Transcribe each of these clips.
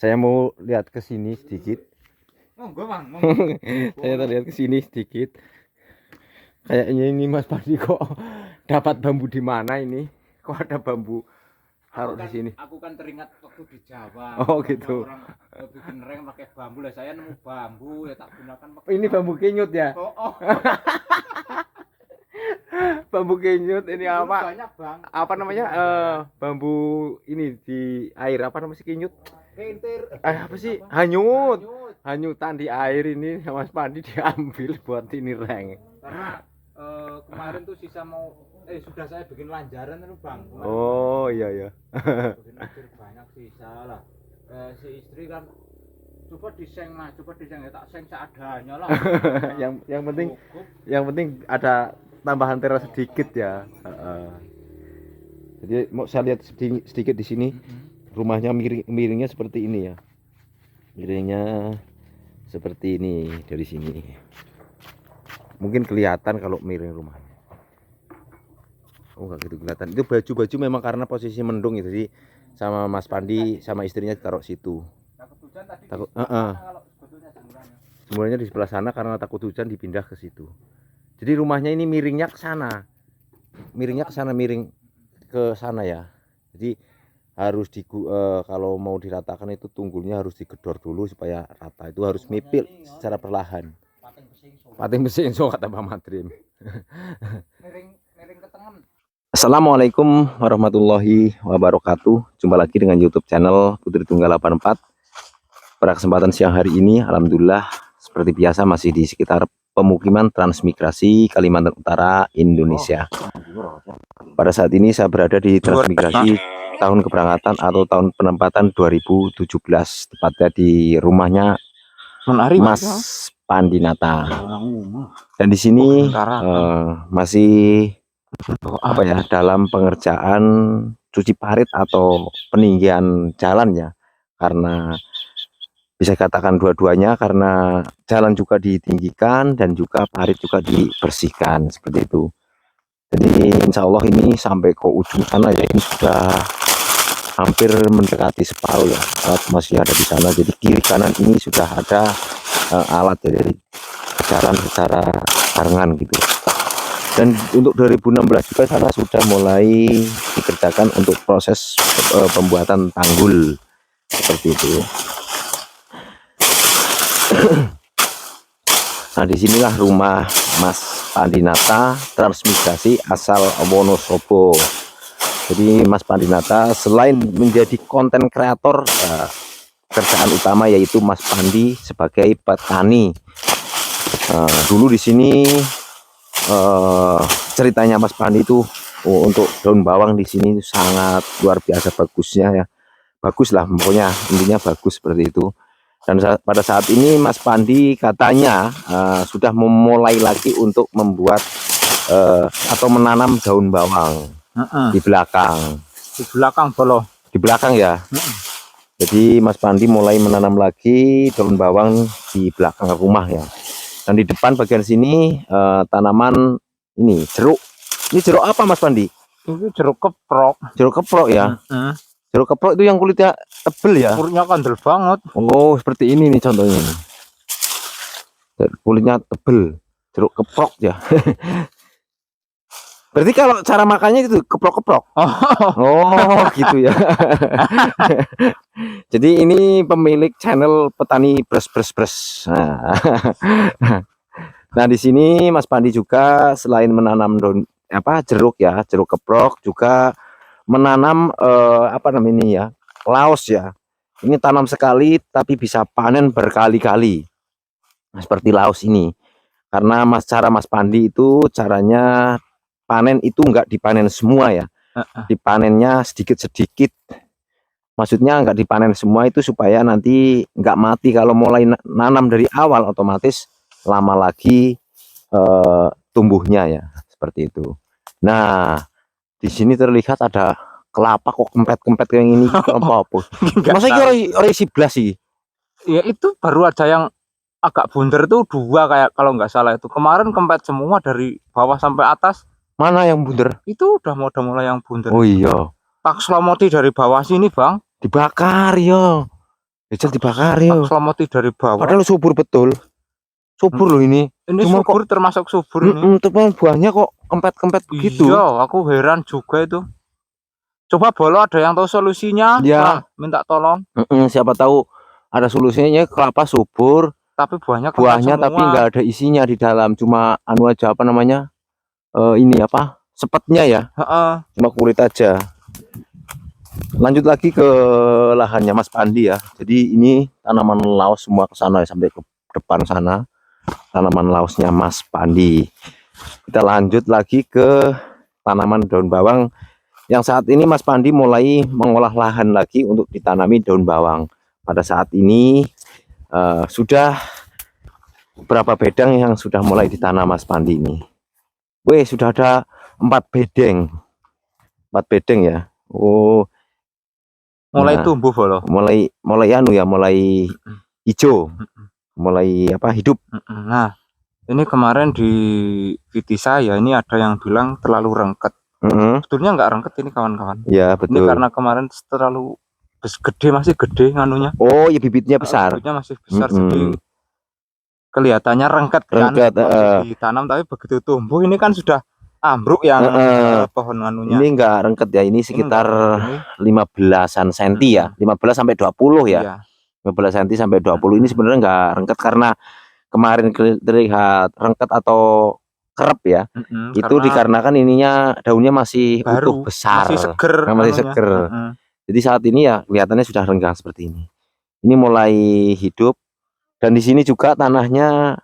Saya mau lihat ke sini sedikit. Monggo, Bang. Saya lihat ke sini sedikit. Kayaknya ini Mas Pandi kok dapat bambu di mana ini? Kok ada bambu taruh di sini? Aku kan teringat waktu di Jawa. Oh gitu. Orang bikin reng pakai bambu lah. Saya nemu bambu ya tak gunakan pakai. Ini bambu kenyut ya? Oh. Bambu kenyut ini apa? Banyak, Bang. Apa namanya? Bambu ini di air apa namanya kenyut? Kentir. Apa sih? Hanyut. Hanyutan di air ini Mas Pandi diambil buat ini reng. Karena kemarin tuh sisa sudah saya bikin lanjaran itu, Bang. Oh iya. Bikin lanjur banyak sisa lah. Si istri kan coba diseng ya, tak seng seadanya lah. yang penting ada tambahan teras sedikit ya. Jadi mau saya lihat sedikit di sini. Rumahnya miringnya seperti ini ya. Miringnya seperti ini dari sini. Mungkin kelihatan kalau miring rumahnya. Oh enggak gitu kelihatan. Itu baju-baju memang karena posisi mendung itu sih, sama Mas Pandi sama istrinya taruh situ. Takut hujan tadi. Takut kalau sebetulnya jemurannya. Semuanya di sebelah sana karena takut hujan dipindah ke situ. Jadi rumahnya ini miringnya ke sana. Miringnya ke sana, miring ke sana ya. Jadi harus kalau mau diratakan itu tunggulnya harus digedor dulu supaya rata. Itu harus mipil secara perlahan. Pating besingso kata Pak Matrim. Miring ke tengah. Assalamualaikum warahmatullahi wabarakatuh. Jumpa lagi dengan YouTube channel Putri Tunggal 84. Pada kesempatan siang hari ini, alhamdulillah seperti biasa masih di sekitar pemukiman transmigrasi Kalimantan Utara, Indonesia. Pada saat ini saya berada di transmigrasi tahun keberangkatan atau tahun penempatan 2017, tepatnya di rumahnya Mas Pandinata. Dan di sini masih apa ya, dalam pengerjaan cuci parit atau peninggian jalan ya, karena bisa katakan dua-duanya, karena jalan juga ditinggikan dan juga parit juga dibersihkan seperti itu. Jadi insya Allah ini sampai ke ujung sana ya, ini sudah hampir mendekati separuh ya, alat masih ada di sana. Jadi kiri kanan ini sudah ada alat jadi jalan secara barengan gitu. Dan untuk 2016 juga sana sudah mulai dikerjakan untuk proses pembuatan tanggul seperti itu. Nah disinilah rumah Mas Pandinata transmigrasi asal Wonosobo. Jadi Mas Pandinata selain menjadi konten kreator, kerjaan utama yaitu Mas Pandi sebagai petani. Dulu di sini ceritanya Mas Pandi itu untuk daun bawang di sini sangat luar biasa bagusnya ya. Bagus lah pokoknya, intinya bagus seperti itu. Dan pada saat ini Mas Pandi katanya sudah memulai lagi untuk membuat atau menanam daun bawang di belakang. Di belakang bolo. Di belakang ya. Jadi Mas Pandi mulai menanam lagi daun bawang di belakang rumah ya. Dan di depan bagian sini tanaman ini jeruk. Ini jeruk apa Mas Pandi? Ini jeruk keprok. Jeruk keprok ya. Jeruk keprok itu yang kulitnya tebel ya. Kulitnya kandel banget. Oh seperti ini nih contohnya. Kulitnya tebel, jeruk keprok ya. Berarti kalau cara makannya itu keprok-keprok. Oh gitu ya. Jadi ini pemilik channel petani bres. Nah di sini Mas Pandi juga selain menanam jeruk ya, jeruk keprok, juga menanam apa namanya ya, laos ya. Ini tanam sekali tapi bisa panen berkali-kali. Nah, seperti laos ini. Karena cara Mas Pandi itu caranya panen itu enggak dipanen semua ya. Dipanennya sedikit-sedikit. Maksudnya enggak dipanen semua itu supaya nanti enggak mati. Kalau mulai nanam dari awal otomatis lama lagi tumbuhnya ya, seperti itu. Nah, di sini terlihat ada kelapa kok kempet-kempet kayak ini. Apa? Masa ora isi blas sih? Ya itu baru ada yang agak bunder tuh 2 kayak kalau nggak salah itu. Kemarin kempet semua dari bawah sampai atas. Mana yang bunder? Itu udah mulai yang bunder. Oh iya. Pak Slomoti dari bawah sini, Bang. Dibakar ya. Jajal dibakar Tak yo. selomoti dari bawah. Padahal subur betul. Subur loh ini. Ini Cuma subur, termasuk subur ini. Tapi buahnya kok kempet-kempet begitu. Iya, aku heran juga itu. Coba Bolo ada yang tahu solusinya? Ya. Wah, minta tolong. Siapa tahu ada solusinya, kelapa subur, Tapi buahnya tapi nggak ada isinya di dalam, cuma anu aja apa namanya, ini apa, sepetnya ya, cuma kulit aja. Lanjut lagi ke lahannya Mas Pandi ya. Jadi ini tanaman laos semua ke sana sampai ke depan sana, tanaman laosnya Mas Pandi. Kita lanjut lagi ke tanaman daun bawang yang saat ini Mas Pandi mulai mengolah lahan lagi untuk ditanami daun bawang. Pada saat ini sudah berapa bedeng yang sudah mulai ditanam Mas Pandi ini? Weh, sudah ada 4 bedeng. 4 bedeng ya. Oh, mulai tumbuh Bolo. Mulai anu ya, mulai hijau. Mulai apa, hidup. Nah, ini kemarin di video saya ini ada yang bilang terlalu rengket. Sebetulnya nggak rengket ini kawan-kawan. Ya, betul. Ini karena kemarin terlalu gede, masih gede nganunya. Oh, ya bibitnya besar. Bibitnya masih besar, jadi kelihatannya rengket kan. Ditanam, tapi begitu tumbuh ini kan sudah ambruk yang pohon nganunya. Ini enggak rengket ya, ini sekitar 15-an senti ya, 15 sampai 20 ya. Iya. 15 cm sampai 20 ini sebenarnya enggak rengket karena kemarin terlihat rengket atau kerep ya. Itu dikarenakan ininya daunnya masih baru, utuh besar, masih seger. Jadi saat ini ya kelihatannya sudah renggang seperti ini. Ini mulai hidup dan di sini juga tanahnya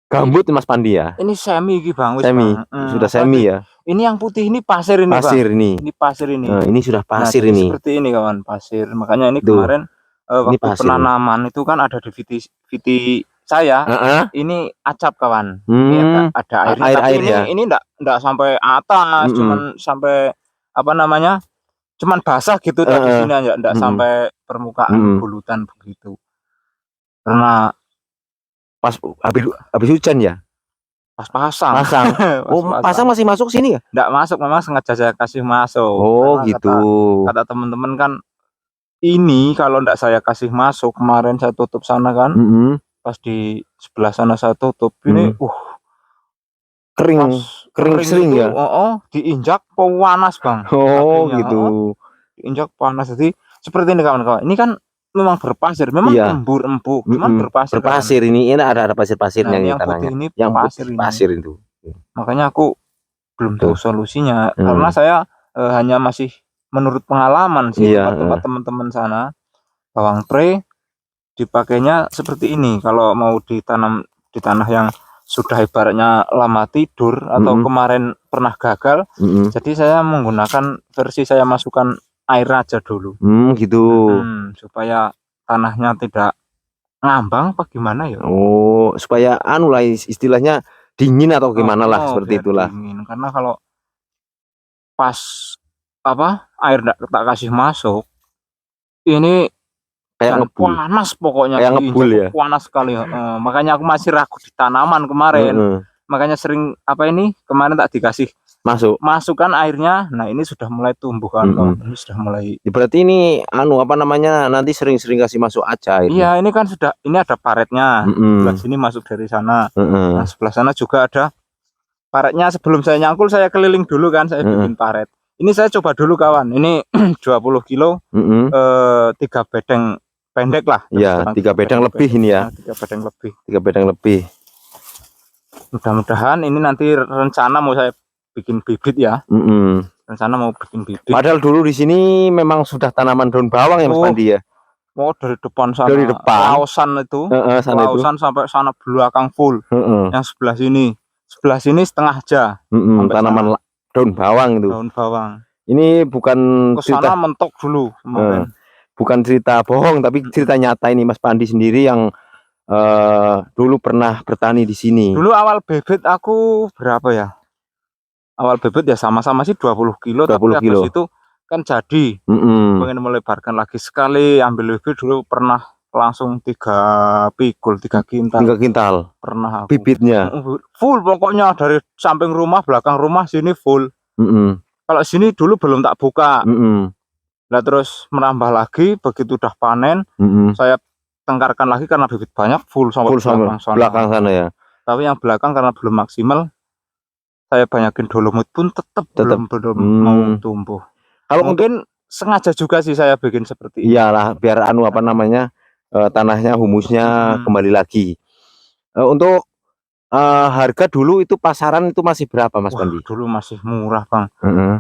gambut Mas Pandi ya. Ini semi gitu Bang. Semi, sudah semi ya. Ini yang putih ini pasir ini pasir, Bang. Ini pasir ini. Nah, ini sudah pasir ini. Seperti ini kawan, pasir. Makanya ini kemarin waktu penanaman itu kan ada di VT saya. Ini acap kawan. Ini ada airnya. Tapi ini enggak sampai atas, cuman sampai apa namanya? Cuman basah gitu tadi sini aja, enggak sampai permukaan bulutan begitu. Karena pas habis hujan ya. Pasang. Oh, pasang masih masuk sini ya? Enggak masuk, memang sengaja saya kasih masuk. Oh, karena gitu. Kata teman-teman kan ini kalau enggak saya kasih masuk, kemarin saya tutup sana kan. Pas di sebelah sana saya tutup, ini kering sering itu, ya. Diinjak panas Bang. Oh, gitu. Diinjak panas. Jadi seperti ini kawan-kawan. Ini kan memang berpasir, memang empuk, cuman berpasir. Berpasir kan? Ini ada pasir-pasirnya yang putih ini yang pasir itu. Makanya aku belum tahu solusinya karena saya hanya masih menurut pengalaman sih tempat teman-teman sana. Bawang pre dipakainya seperti ini kalau mau ditanam di tanah yang sudah ibaratnya lama tidur atau kemarin pernah gagal. Jadi saya menggunakan versi saya masukkan air aja dulu. Gitu. Supaya tanahnya tidak ngambang apa gimana ya? Oh, supaya anu lah istilahnya dingin atau gimana lah seperti itulah. Dingin. Karena kalau pas apa air tak kasih masuk ini kayak ngebul. Panas pokoknya, kayak ngebul ya. Panas sekali. Makanya aku masih ragu di tanaman kemarin. Makanya sering apa ini kemarin tak dikasih masukkan airnya. Nah, ini sudah mulai tumbuh kan. Ini sudah mulai. Berarti ini anu apa namanya nanti sering-sering kasih masuk aja itu. Iya, ini kan sudah ini ada paretnya. Sebelah sini masuk dari sana. Nah, sebelah sana juga ada paretnya. Sebelum saya nyangkul saya keliling dulu kan, saya bikin paret. Ini saya coba dulu kawan. Ini 20 kilo 3 bedeng pendek lah. Iya, 3 bedeng lebih ini ya. 3 bedeng lebih. 3 bedeng lebih. Mudah-mudahan ini nanti rencana mau saya bikin bibit ya. Rencana mau bikin bibit. Padahal dulu di sini memang sudah tanaman daun bawang ya Mas Pandi ya. Oh, dari depan sana. Dari depan. Lausan itu. Lausan sampai sana belakang full. Yang sebelah sini. Sebelah sini setengah aja. Tanaman daun bawang itu. Daun bawang. Ini bukan kesana mentok dulu. Bukan cerita bohong tapi cerita nyata ini Mas Pandi sendiri yang dulu pernah bertani di sini. Dulu awal bibit aku berapa ya? Awal bibit ya sama-sama sih 20 kilo. 20 kilo. Itu kan jadi pengen melebarkan lagi sekali ambil bibit dulu pernah langsung 3 pikul 3 kintal. 3 kintal pernah aku. Bibitnya full pokoknya dari samping rumah belakang rumah sini full. Kalau sini dulu belum tak buka. Lah terus menambah lagi, begitu udah panen, saya tengkarkan lagi karena bibit banyak, full sampai belakang sana ya. Tapi yang belakang karena belum maksimal, saya banyakin dolomit pun tetap belum mau tumbuh. Kalau mungkin sengaja juga sih saya bikin seperti ini. Iyalah, biar apa namanya, tanahnya, humusnya kembali lagi. Untuk harga dulu itu pasaran itu masih berapa, Mas Pandi? Dulu masih murah, Bang.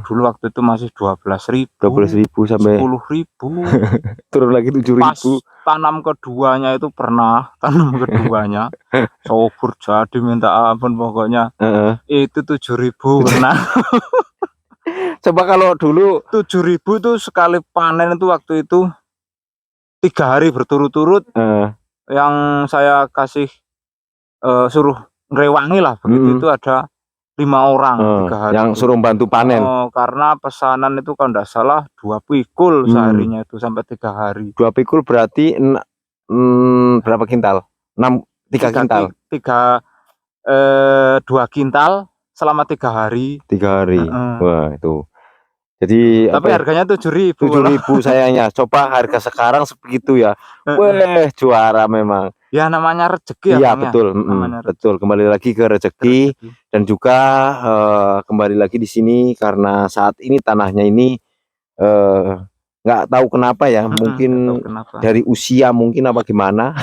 Dulu waktu itu masih 12.000. 12.000 sampai 10.000. Turun lagi 7.000. Pas tanam keduanya itu pernah subur jadi minta ampun pokoknya. Itu 7.000 pernah. Coba kalau dulu 7.000 tuh sekali panen itu waktu itu 3 hari berturut-turut. Yang saya kasih suruh ngerewangi lah begitu, itu ada 5 orang 3 hari yang suruh bantu panen. Karena pesanan itu kalau enggak salah 2 pikul seharinya itu sampai 3 hari. 2 pikul berarti berapa kintal? 3 kintal. 2 kintal selama 3 hari. 3 hari. Wah, itu. Jadi tapi harganya 7.000. 7.000 sayangnya. Coba harga sekarang sebegitu ya. Weh, juara memang. Ya namanya rezeki ya. Iya, betul. Betul. Kembali lagi ke rezeki. Dan juga kembali lagi di sini karena saat ini tanahnya ini nggak tahu kenapa ya, mungkin dari usia mungkin apa gimana.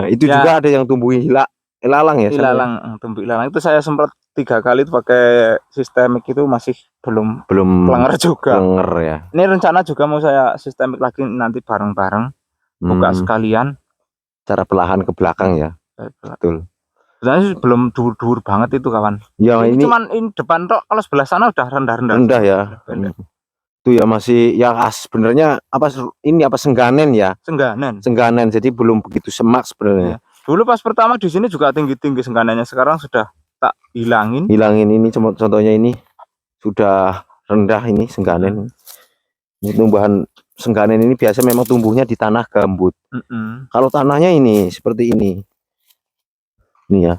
Itu ya, juga ada yang tumbuhin ilalang ya. Ilalang, tumbuh ilalang itu saya sempat 3 kali itu pakai sistemik, itu masih belum klenger juga. Ya. Ini rencana juga mau saya sistemik lagi nanti bareng-bareng, buka sekalian. Cara perlahan ke belakang ya. Betul. Sebenarnya belum dur banget itu kawan. Ya, ini cuman ini depan tok, kalau sebelah sana udah rendah ya. Itu ya masih ya sebenarnya sengganen ya. Sengganen, jadi belum begitu semak sebenarnya. Dulu pas pertama di sini juga tinggi-tinggi sengganennya, sekarang sudah tak hilangin. Ini contohnya ini sudah rendah ini sengganen. Tumbuhan sengganen ini biasa memang tumbuhnya di tanah gambut. Kalau tanahnya ini seperti ini. Ini ya.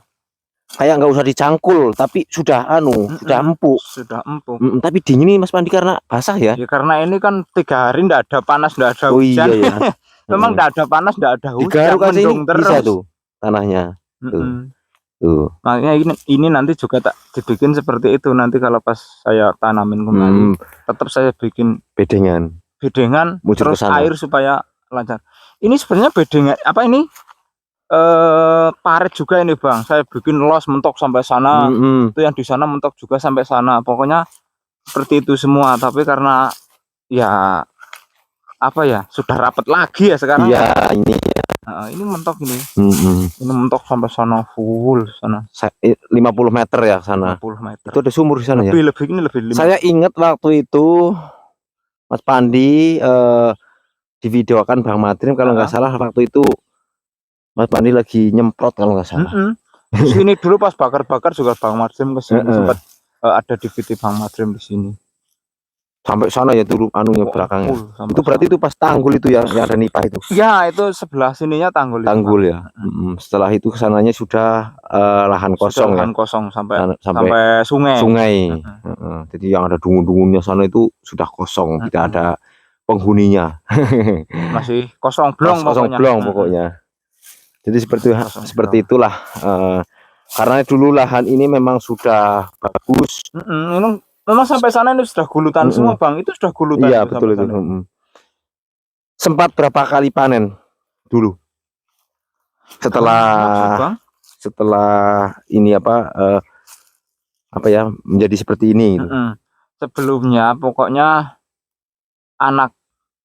Kayak nggak usah dicangkul, tapi sudah sudah empuk. Tapi dingin nih Mas Pandi karena basah ya. Ya karena ini kan 3 hari ndak ada panas, ndak ada hujan. Iya ya. Memang ndak ada panas, ndak ada hujan. Digaruk aja ini bisa tuh tanahnya. Tuh. Makanya ini nanti juga tak dibikin seperti itu nanti kalau pas saya tanamin kembali. Tetap saya bikin bedengan terus air supaya lancar. Ini sebenarnya bedengan apa ini? Parit juga ini Bang, saya bikin los mentok sampai sana. Itu yang di sana mentok juga sampai sana. Pokoknya seperti itu semua, tapi karena ya apa ya, sudah rapat lagi ya sekarang. Iya, ini ini mentok ini. Ini mentok sampai sana full sana. 50 meter ya sana. 50 meter. Itu ada sumur di sana ya. Lebih. Saya ingat waktu itu Mas Pandi divideokan Bang Madrim kalau nggak salah waktu itu Mas Pandi lagi nyemprot kalau nggak salah. Di sini dulu pas bakar-bakar juga Bang Madrim ke sini sempat ada di video Bang Madrim di sini. Sampai sana ya turun belakangnya. Itu berarti itu pas tanggul itu ya, yang ada nipah itu. Ya, itu sebelah sininya tanggul. Tanggul ya. Setelah itu kesananya sudah lahan kosong ya. Lahan kosong sampai sungai. Jadi yang ada dungun-dungunnya sana itu sudah kosong, tidak ada penghuninya. Masih kosong blong pokoknya. Jadi seperti itulah. Karena dulu lahan ini memang sudah bagus. Memang sampai sana ini sudah gulutan semua Bang, itu sudah gulutan. Iya betul itu. Sempat berapa kali panen dulu? Setelah ini menjadi seperti ini. Gitu. Sebelumnya pokoknya anak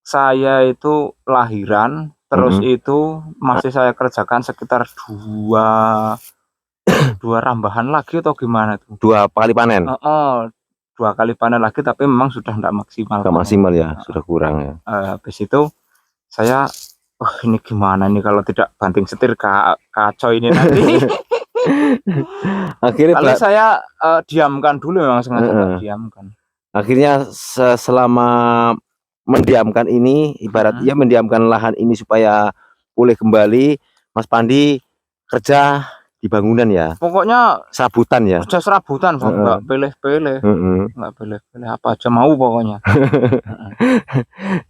saya itu lahiran, terus itu masih saya kerjakan sekitar 2 rambahan lagi atau gimana tuh? 2 kali panen. 2 kali panen lagi, tapi memang sudah tidak maksimal. Tidak maksimal ya, sudah kurang ya. Habis itu saya, ini gimana nih kalau tidak banting setir kacau ini nanti. Akhirnya saya diamkan dulu, memang sengaja diamkan. Akhirnya selama mendiamkan ini, ibaratnya mendiamkan lahan ini supaya pulih kembali, Mas Pandi kerja di bangunan ya. Pokoknya serabutan ya. Sudah serabutan, Bang. Enggak pilih-pilih. Enggak pilih-pilih apa aja mau pokoknya.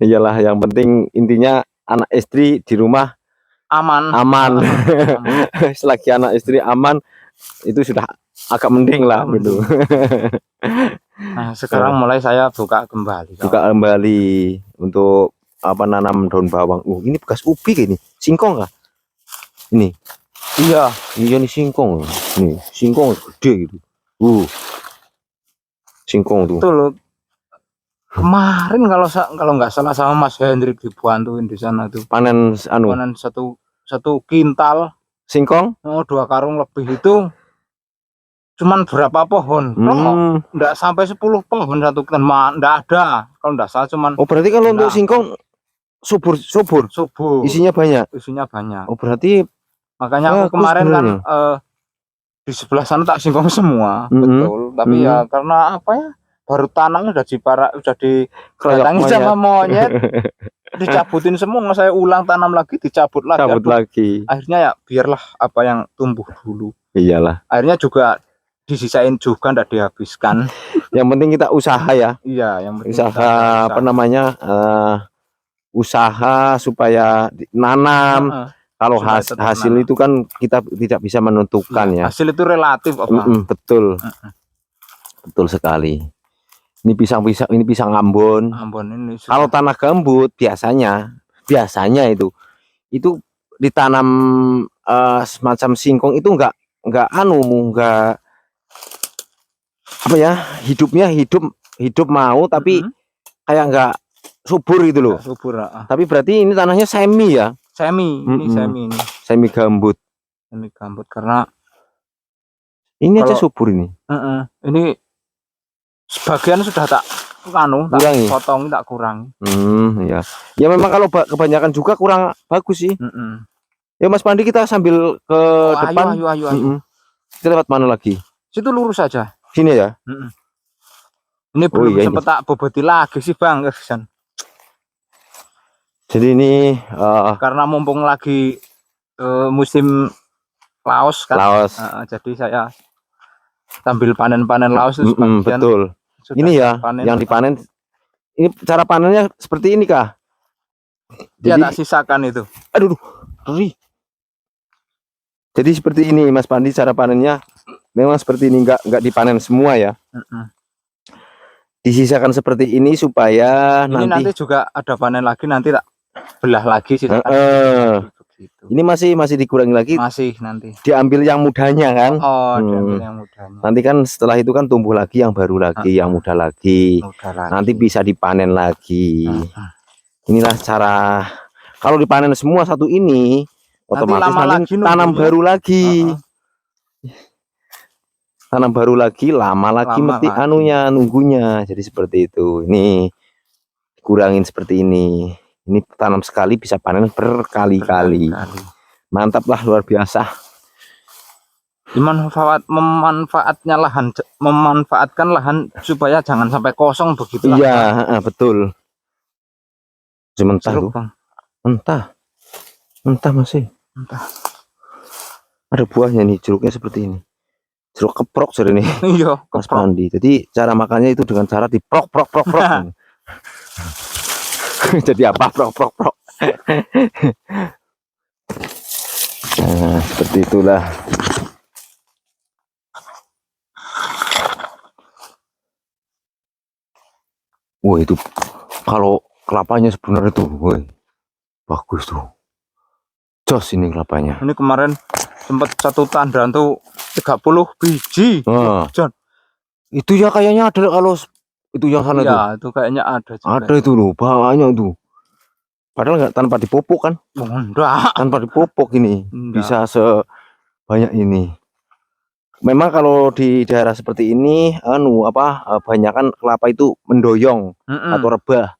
Iyalah, yang penting intinya anak istri di rumah aman. Selagi anak istri aman itu sudah agak mending lah gitu. Nah, sekarang mulai saya buka kembali. Untuk apa, nanam daun bawang. Ini bekas ubi kayak ini. Singkong kah? Ini. Iya nih singkong. Nih, singkong gede gitu. Singkong tuh. Betul. Kemarin kalau nggak salah sama Mas Hendrik dibantuin di sana tuh. Panen satu kintal singkong. 2 karung lebih itu. Cuman berapa pohon? Enggak sampai 10 pohon satu kan, enggak ada. Kalau enggak salah cuman. Berarti kalau untuk singkong subur. Isinya banyak. Berarti makanya aku kemarin kan di sebelah sana tak singkong semua, betul. Tapi ya karena apa ya? Baru tanam udah dikeroyoki sama monyet. Dicabutin semua, saya ulang tanam lagi, dicabut lagi. Akhirnya ya biarlah apa yang tumbuh dulu. Iyalah. Akhirnya juga disisain juga, ndak dihabiskan. Yang penting kita usaha ya. Iya, yang penting usaha apa namanya, usaha supaya nanam. Kalau hasil itu kan kita tidak bisa menentukan ya. Hasil itu relatif, betul. Betul sekali. Ini pisang Ambon. Ini kalau tanah gambut biasanya itu ditanam semacam singkong itu enggak apa ya, hidup mau tapi kayak enggak subur gitu loh. Tapi berarti ini tanahnya semi ya. Semi gambut. Karena ini aja subur ini. Ini sebagian sudah tak potong, tak kurang. Ya memang kalau kebanyakan juga kurang bagus sih. Ya Mas Pandi, kita sambil ke depan. Ayo. Kita lewat mana lagi? Situ lurus saja. Sini ya. Ini belum sempat tak boboti lagi sih Bang. Jadi ini karena mumpung lagi musim laos kan. Jadi saya sambil panen laos itu betul. Ini ya yang dipanen. Ini cara panennya seperti ini kah? Jadi tak sisakan itu. Aduh, jadi seperti ini Mas Pandi, cara panennya memang seperti ini, enggak dipanen semua ya. Disisakan seperti ini supaya ini nanti juga ada panen lagi, nanti tak belah lagi sih. Ini masih dikurangi lagi. Masih nanti. Diambil yang mudanya kan? Diambil yang mudanya. Nanti kan setelah itu kan tumbuh lagi yang baru lagi, yang muda lagi. Nanti bisa dipanen lagi. Inilah cara. Kalau dipanen semua satu ini, otomatis nanti tanam baru lagi. Tanam baru lagi, lama lagi nunggunya. Jadi seperti itu. Ini kurangin seperti ini. Ini tanam sekali bisa panen berkali-kali. Mantap lah, luar biasa. Memanfaatkan lahan supaya jangan sampai kosong begitu. Iya, betul. Sementara tuh. Mentah masih. Ada buahnya nih, jeruknya seperti ini. Jeruk keprok ini. Iya, Mas Pandi. Jadi cara makannya itu dengan cara diprok. Jadi apa? Prok. Nah, seperti itulah. Wah, itu kalau kelapanya sebenarnya tuh, bagus tuh. Jos ini kelapanya. Ini kemarin sempat satu tandan tuh 30 biji. Itu ya kayaknya ada kalau itu yang sana tuh. Itu kayaknya ada juga. Ada itu loh, banyak tuh. Padahal nggak tanpa dipupuk kan? Enggak. Tanpa dipupuk ini bisa sebanyak ini. Memang kalau di daerah seperti ini, banyak kan kelapa itu mendoyong atau rebah.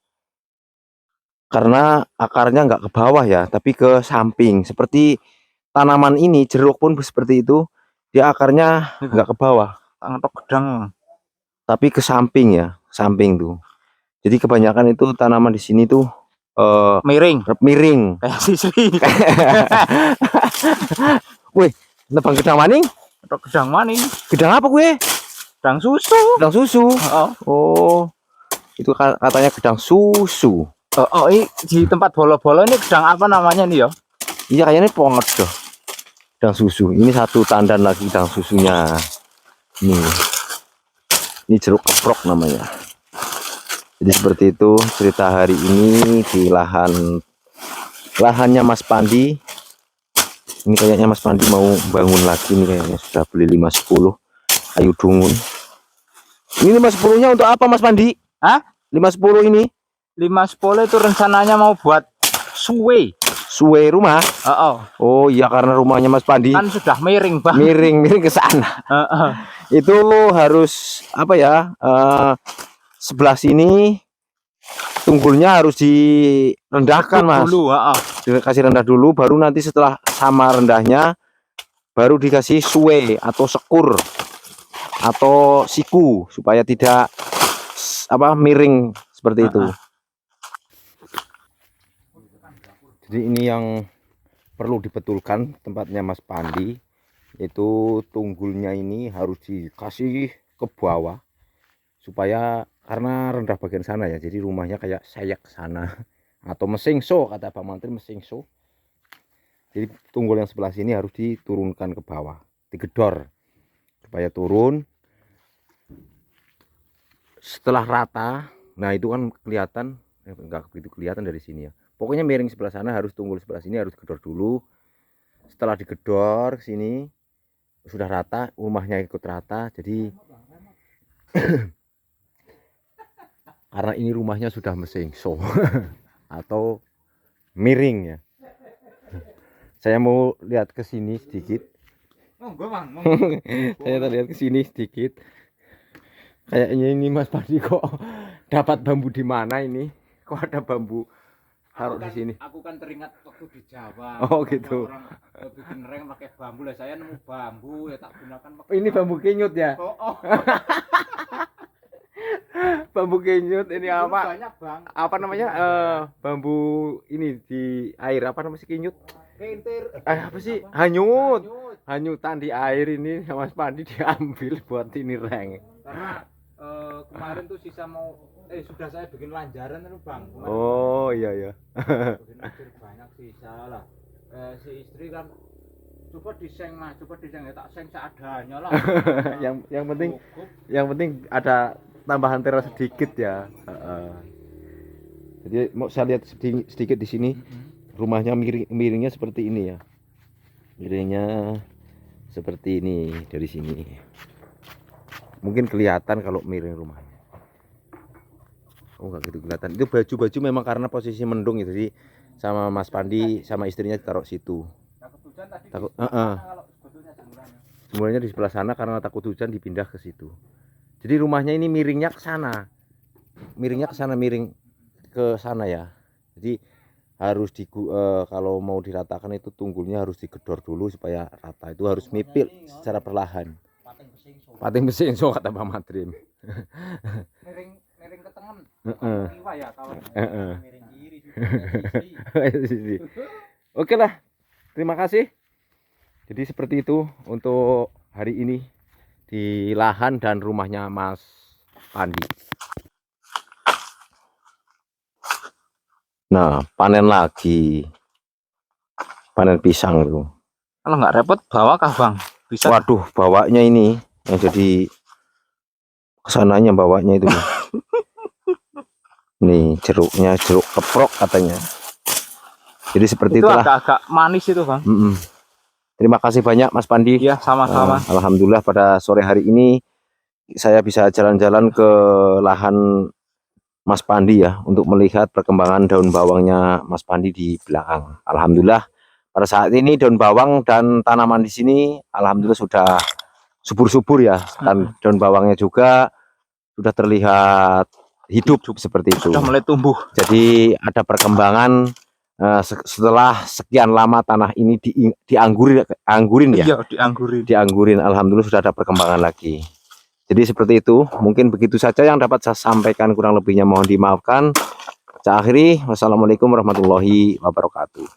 Karena akarnya nggak ke bawah ya, tapi ke samping. Seperti tanaman ini, jeruk pun seperti itu. Dia akarnya nggak ke bawah. Gedang. Tapi ke samping ya, samping tuh. Jadi kebanyakan itu tanaman di sini tuh miring. Kayak sisri. Wih, Nebang gedang maning? Gedang maning. Gedang apa gue? Gedang susu. Gedang susu. Oh. Itu katanya gedang susu. Ini di tempat bolo-bolo ini gedang apa namanya nih ya? Iya kayaknya pongot tuh. Gedang susu. Ini satu tandan lagi gedang susunya. Ini jeruk keprok namanya. Jadi seperti itu cerita hari ini di lahannya Mas Pandi. Ini kayaknya Mas Pandi mau bangun lagi nih, kayaknya sudah beli 510 kayu dungun. Ini 510-nya untuk apa Mas Pandi? Hah? 510 ini? 510 itu rencananya mau buat suwe rumah. Oh iya, karena rumahnya Mas Pandi kan sudah miring Bang. Miring ke sana. Itu harus apa ya? Sebelah sini tunggulnya harus direndahkan Mas. Dikasih rendah dulu, baru nanti setelah sama rendahnya baru dikasih suwe atau sekur atau siku supaya tidak miring seperti itu. Jadi ini yang perlu dibetulkan tempatnya Mas Pandi, itu tunggulnya ini harus dikasih ke bawah supaya, karena rendah bagian sana ya, jadi rumahnya kayak sayak sana atau mesingso kata Pak Mantri, mesingso. Jadi tunggul yang sebelah sini harus diturunkan ke bawah, digedor supaya turun. Setelah rata, nah itu kan kelihatan, enggak begitu kelihatan dari sini ya. Pokoknya miring sebelah sana, harus tunggul sebelah sini harus digedor dulu. Setelah digedor sini sudah rata, rumahnya ikut rata. Jadi karena ini rumahnya sudah mesingso atau miring ya. Saya mau lihat ke sini sedikit. Saya lihat ke sini sedikit. Kayaknya ini Mas Pandi kok dapat bambu di mana ini? Kok ada bambu taruh di sini? Aku kan teringat waktu di Jawa. Oh gitu. Orang bikin reng pakai bambu lah. Saya nemu bambu ya tak gunakan. Ini bambu kenyut ya? Bambu kenyut ini apa? Banyak, Bang. Apa namanya? Bambu ini di air apa namanya, kenyut? Kentir. Apa sih? Hanyut. Hanyutan di air ini Mas Pandi diambil buat ini reng. Karena kemarin tuh sisa sudah saya bikin lanjaran itu Bang. Oh iya. Bikin banyak sisa lah. Si istri kan coba diseng ya, tak seng seadanya lah. yang penting ada tambahan teras sedikit ya. Jadi mau saya lihat sedikit di sini. Rumahnya miringnya seperti ini ya. Miringnya seperti ini dari sini. Mungkin kelihatan kalau miring rumahnya. Oh enggak gitu kelihatan. Itu baju memang karena posisi mendung itu, jadi sama Mas Pandi sama istrinya taruh situ. Takut semuanya di sebelah sana, karena takut hujan dipindah ke situ. Jadi rumahnya ini miringnya ke sana. Miring ke sana ya. Jadi harus kalau mau diratakan itu tunggulnya harus digedor dulu supaya rata. Itu harus mipil secara perlahan. Pating besingso kata Pak Matrim. Miring ke tengen. Ya kalau miring kiri. Oke lah. Terima kasih. Jadi seperti itu untuk hari ini di lahan dan rumahnya Mas Pandi. Nah, panen lagi. Panen pisang itu. Kalau nggak repot bawa kah Bang? Bisa. Waduh, bawanya ini yang jadi kesananya bawanya itu. Nih jeruknya, jeruk keprok katanya. Jadi seperti itu itulah. Agak-agak manis itu Bang. Terima kasih banyak Mas Pandi. Ya sama-sama. Alhamdulillah pada sore hari ini saya bisa jalan-jalan ke lahan Mas Pandi ya, untuk melihat perkembangan daun bawangnya Mas Pandi di belakang. Alhamdulillah pada saat ini daun bawang dan tanaman di sini alhamdulillah sudah subur-subur ya, dan daun bawangnya juga sudah terlihat hidup seperti itu. Sudah mulai tumbuh. Jadi ada perkembangan setelah sekian lama tanah ini dianggurin ya. Iya, dianggurin. Alhamdulillah sudah ada perkembangan lagi. Jadi seperti itu, mungkin begitu saja yang dapat saya sampaikan, kurang lebihnya mohon dimaafkan. Saya akhiri, wassalamualaikum warahmatullahi wabarakatuh.